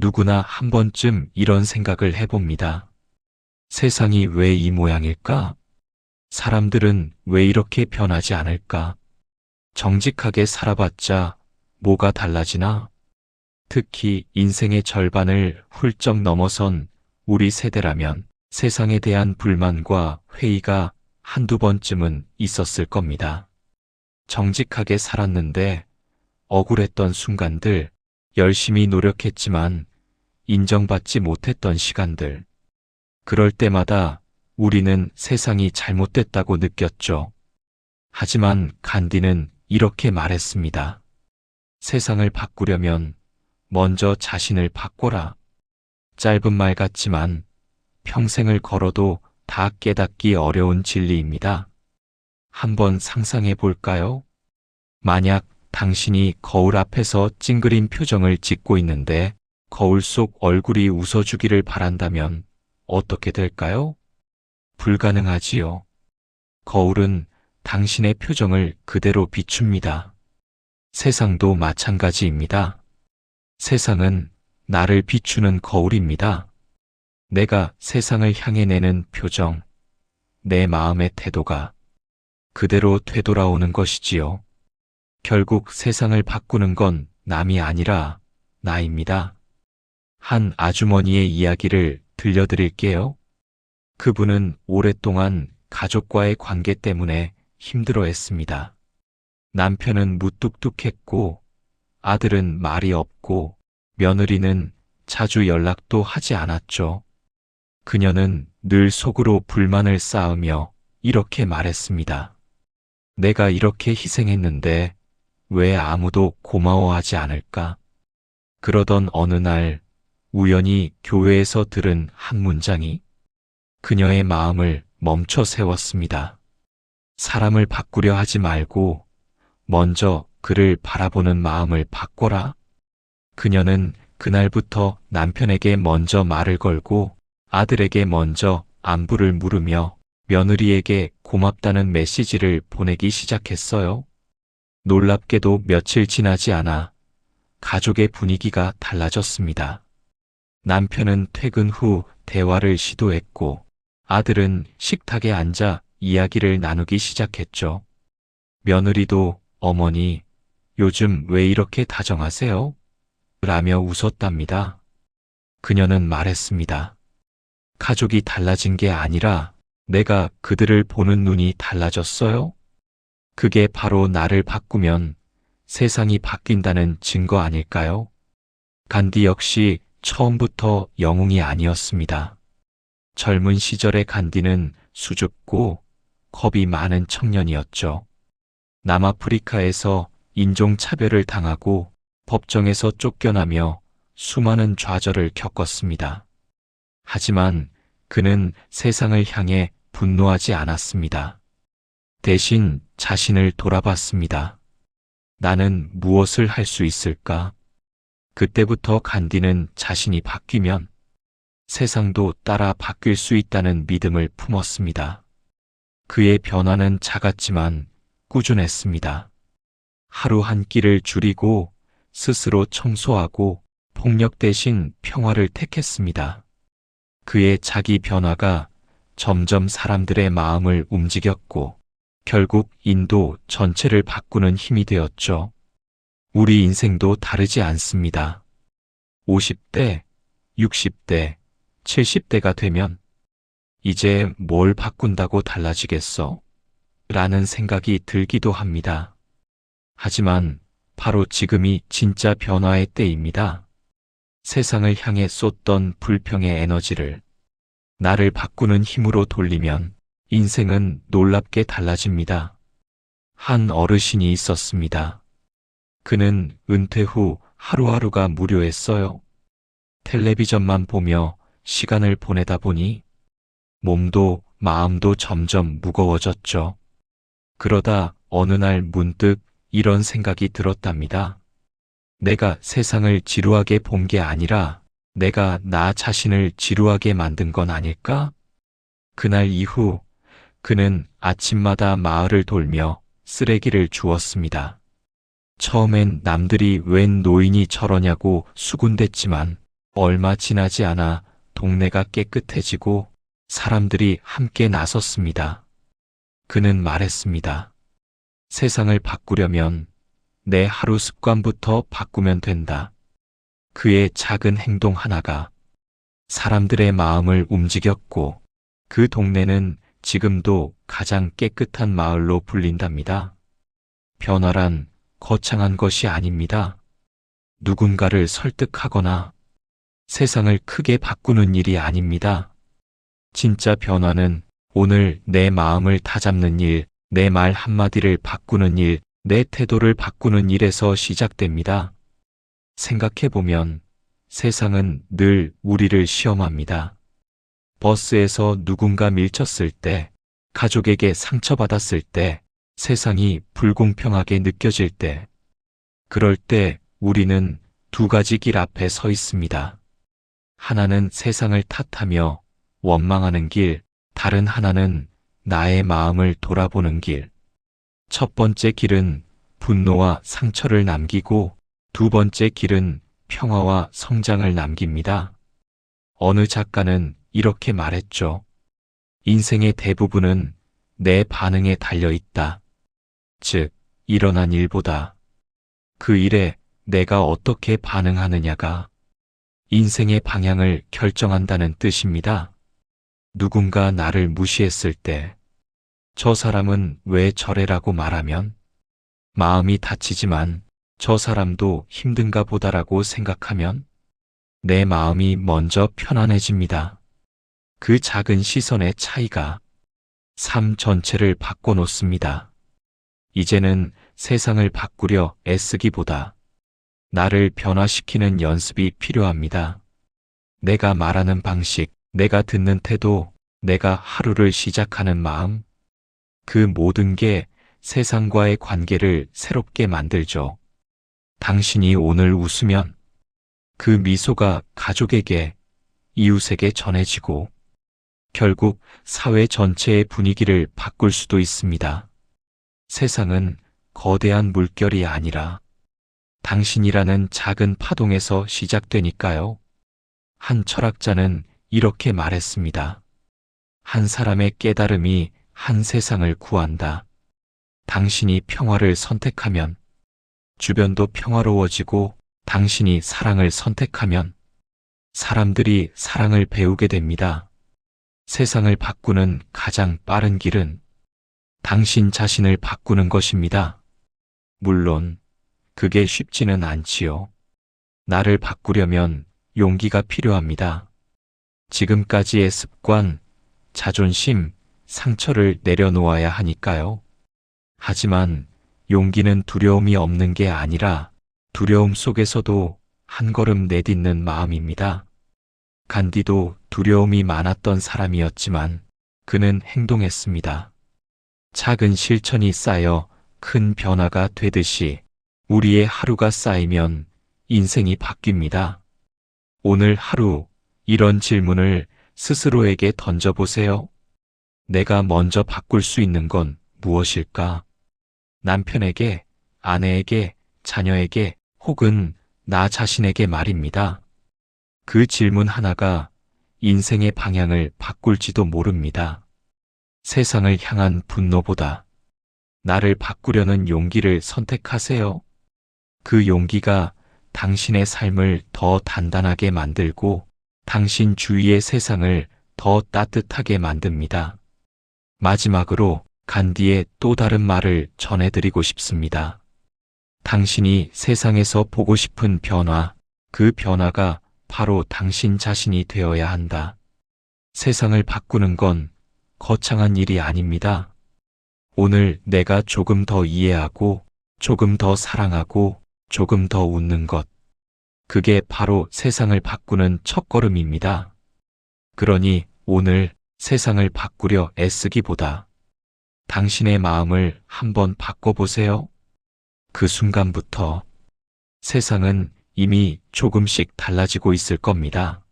누구나 한 번쯤 이런 생각을 해봅니다. 세상이 왜 이 모양일까? 사람들은 왜 이렇게 변하지 않을까? 정직하게 살아봤자 뭐가 달라지나? 특히 인생의 절반을 훌쩍 넘어선 우리 세대라면 세상에 대한 불만과 회의가 한두 번쯤은 있었을 겁니다. 정직하게 살았는데 억울했던 순간들, 열심히 노력했지만 인정받지 못했던 시간들. 그럴 때마다 우리는 세상이 잘못됐다고 느꼈죠. 하지만 간디는 이렇게 말했습니다. 세상을 바꾸려면 먼저 자신을 바꿔라. 짧은 말 같지만 평생을 걸어도 다 깨닫기 어려운 진리입니다. 한번 상상해 볼까요? 만약 당신이 거울 앞에서 찡그린 표정을 짓고 있는데 거울 속 얼굴이 웃어주기를 바란다면 어떻게 될까요? 불가능하지요. 거울은 당신의 표정을 그대로 비춥니다. 세상도 마찬가지입니다. 세상은 나를 비추는 거울입니다. 내가 세상을 향해 내는 표정, 내 마음의 태도가 그대로 되돌아오는 것이지요. 결국 세상을 바꾸는 건 남이 아니라 나입니다. 한 아주머니의 이야기를 들려드릴게요. 그분은 오랫동안 가족과의 관계 때문에 힘들어했습니다. 남편은 무뚝뚝했고 아들은 말이 없고 며느리는 자주 연락도 하지 않았죠. 그녀는 늘 속으로 불만을 쌓으며 이렇게 말했습니다. 내가 이렇게 희생했는데 왜 아무도 고마워하지 않을까? 그러던 어느 날 우연히 교회에서 들은 한 문장이 그녀의 마음을 멈춰 세웠습니다. 사람을 바꾸려 하지 말고 먼저 그를 바라보는 마음을 바꿔라. 그녀는 그날부터 남편에게 먼저 말을 걸고 아들에게 먼저 안부를 물으며 며느리에게 고맙다는 메시지를 보내기 시작했어요. 놀랍게도 며칠 지나지 않아 가족의 분위기가 달라졌습니다. 남편은 퇴근 후 대화를 시도했고 아들은 식탁에 앉아 이야기를 나누기 시작했죠. 며느리도 어머니, 요즘 왜 이렇게 다정하세요? 라며 웃었답니다. 그녀는 말했습니다. 가족이 달라진 게 아니라 내가 그들을 보는 눈이 달라졌어요. 그게 바로 나를 바꾸면 세상이 바뀐다는 증거 아닐까요? 간디 역시 처음부터 영웅이 아니었습니다. 젊은 시절의 간디는 수줍고 겁이 많은 청년이었죠. 남아프리카에서 인종차별을 당하고 법정에서 쫓겨나며 수많은 좌절을 겪었습니다. 하지만 그는 세상을 향해 분노하지 않았습니다. 대신 자신을 돌아봤습니다. 나는 무엇을 할 수 있을까? 그때부터 간디는 자신이 바뀌면 세상도 따라 바뀔 수 있다는 믿음을 품었습니다. 그의 변화는 작았지만 꾸준했습니다. 하루 한 끼를 줄이고 스스로 청소하고 폭력 대신 평화를 택했습니다. 그의 자기 변화가 점점 사람들의 마음을 움직였고 결국 인도 전체를 바꾸는 힘이 되었죠. 우리 인생도 다르지 않습니다. 50대, 60대, 70대가 되면 이제 뭘 바꾼다고 달라지겠어? 라는 생각이 들기도 합니다. 하지만 바로 지금이 진짜 변화의 때입니다. 세상을 향해 쏟던 불평의 에너지를 나를 바꾸는 힘으로 돌리면 인생은 놀랍게 달라집니다. 한 어르신이 있었습니다. 그는 은퇴 후 하루하루가 무료했어요. 텔레비전만 보며 시간을 보내다 보니 몸도 마음도 점점 무거워졌죠. 그러다 어느 날 문득 이런 생각이 들었답니다. 내가 세상을 지루하게 본 게 아니라 내가 나 자신을 지루하게 만든 건 아닐까? 그날 이후 그는 아침마다 마을을 돌며 쓰레기를 주웠습니다. 처음엔 남들이 웬 노인이 저러냐고 수군댔지만 얼마 지나지 않아 동네가 깨끗해지고 사람들이 함께 나섰습니다. 그는 말했습니다. 세상을 바꾸려면 내 하루 습관부터 바꾸면 된다. 그의 작은 행동 하나가 사람들의 마음을 움직였고 그 동네는 지금도 가장 깨끗한 마을로 불린답니다. 변화란 거창한 것이 아닙니다. 누군가를 설득하거나 세상을 크게 바꾸는 일이 아닙니다. 진짜 변화는 오늘 내 마음을 다잡는 일, 내 말 한마디를 바꾸는 일, 내 태도를 바꾸는 일에서 시작됩니다. 생각해보면 세상은 늘 우리를 시험합니다. 버스에서 누군가 밀쳤을 때, 가족에게 상처받았을 때, 세상이 불공평하게 느껴질 때, 그럴 때 우리는 두 가지 길 앞에 서 있습니다. 하나는 세상을 탓하며 원망하는 길, 다른 하나는 나의 마음을 돌아보는 길. 첫 번째 길은 분노와 상처를 남기고 두 번째 길은 평화와 성장을 남깁니다. 어느 작가는 이렇게 말했죠. 인생의 대부분은 내 반응에 달려 있다. 즉, 일어난 일보다 그 일에 내가 어떻게 반응하느냐가 인생의 방향을 결정한다는 뜻입니다. 누군가 나를 무시했을 때, 저 사람은 왜 저래라고 말하면 마음이 다치지만 저 사람도 힘든가 보다라고 생각하면 내 마음이 먼저 편안해집니다. 그 작은 시선의 차이가 삶 전체를 바꿔놓습니다. 이제는 세상을 바꾸려 애쓰기보다 나를 변화시키는 연습이 필요합니다. 내가 말하는 방식, 내가 듣는 태도, 내가 하루를 시작하는 마음, 그 모든 게 세상과의 관계를 새롭게 만들죠. 당신이 오늘 웃으면 그 미소가 가족에게, 이웃에게 전해지고 결국 사회 전체의 분위기를 바꿀 수도 있습니다. 세상은 거대한 물결이 아니라 당신이라는 작은 파동에서 시작되니까요. 한 철학자는 이렇게 말했습니다. 한 사람의 깨달음이 한 세상을 구한다. 당신이 평화를 선택하면 주변도 평화로워지고 당신이 사랑을 선택하면 사람들이 사랑을 배우게 됩니다. 세상을 바꾸는 가장 빠른 길은 당신 자신을 바꾸는 것입니다. 물론 그게 쉽지는 않지요. 나를 바꾸려면 용기가 필요합니다. 지금까지의 습관, 자존심, 상처를 내려놓아야 하니까요. 하지만 용기는 두려움이 없는 게 아니라 두려움 속에서도 한 걸음 내딛는 마음입니다. 간디도 두려움이 많았던 사람이었지만 그는 행동했습니다. 작은 실천이 쌓여 큰 변화가 되듯이 우리의 하루가 쌓이면 인생이 바뀝니다. 오늘 하루 이런 질문을 스스로에게 던져보세요. 내가 먼저 바꿀 수 있는 건 무엇일까? 남편에게, 아내에게, 자녀에게 혹은 나 자신에게 말입니다. 그 질문 하나가 인생의 방향을 바꿀지도 모릅니다. 세상을 향한 분노보다 나를 바꾸려는 용기를 선택하세요. 그 용기가 당신의 삶을 더 단단하게 만들고 당신 주위의 세상을 더 따뜻하게 만듭니다. 마지막으로 간디의 또 다른 말을 전해드리고 싶습니다. 당신이 세상에서 보고 싶은 변화, 그 변화가 바로 당신 자신이 되어야 한다. 세상을 바꾸는 건 거창한 일이 아닙니다. 오늘 내가 조금 더 이해하고, 조금 더 사랑하고, 조금 더 웃는 것. 그게 바로 세상을 바꾸는 첫걸음입니다. 그러니 오늘 세상을 바꾸려 애쓰기보다 당신의 마음을 한번 바꿔보세요. 그 순간부터 세상은 이미 조금씩 달라지고 있을 겁니다.